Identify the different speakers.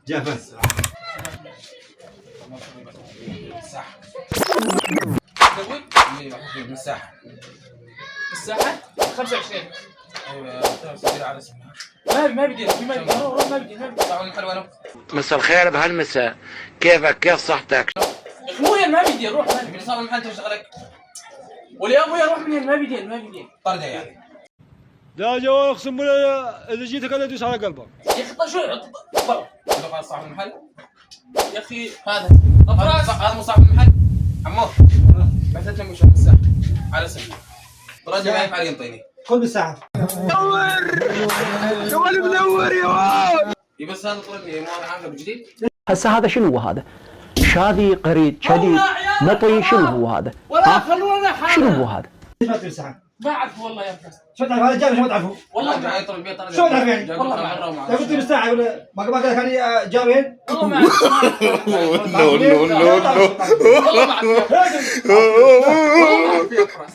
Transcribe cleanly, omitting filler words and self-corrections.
Speaker 1: جافة.
Speaker 2: مساحة. زود. مساحة.
Speaker 3: الساحة 25.
Speaker 2: ايوه تسجيل على اسمها.
Speaker 3: ما بدي روح ما بدي
Speaker 2: طبعا المحل وينه؟
Speaker 4: مساء الخير بهالمساء، كيفك؟ كيف صحتك؟
Speaker 3: اخويا ما بدي اروح ما بدي.
Speaker 2: من صار المحل تشتغلك؟
Speaker 3: ولا ابوي اروح من ما بدي
Speaker 2: طرده يعني.
Speaker 5: لا جوا اقسم بالله اذا جيتك انا ادوس على قلبك.
Speaker 3: يا اخي طيب شو برا
Speaker 2: هذا قال صاحب المحل؟
Speaker 3: يا اخي
Speaker 2: هذا
Speaker 3: افراس
Speaker 2: هذا مو صاحب المحل؟ عمو بعثت لهم وش مساحة على اسم الرجل ما ينفع ينطيني.
Speaker 1: خذ بالساعة.
Speaker 5: يا ولد منور يا ولد.
Speaker 2: بس هذا طلبني مو انا عامله بجديد.
Speaker 6: هسه هذا شنو هو هذا؟ شاذي قريد شديد نطي شنو هو هذا؟
Speaker 3: ولا خلونا حاجه.
Speaker 6: شنو هو هذا؟
Speaker 1: ليش ما تبي بالساعة؟
Speaker 3: ما اعرف والله يا افراس.
Speaker 1: شو تعرف هذا الجامع شو ما تعرفه؟
Speaker 3: والله ما
Speaker 2: جاي
Speaker 3: اعرف
Speaker 2: يطلب البيت طرده.
Speaker 1: شو تعرف يعني؟
Speaker 3: والله ما أعرف.
Speaker 1: لا قلت لي بالساعة ولا ما قال كان جامعين؟
Speaker 3: والله ما اعرف
Speaker 1: نو
Speaker 3: والله ما اعرف يا افراس. والله ما اعرف يا افراس.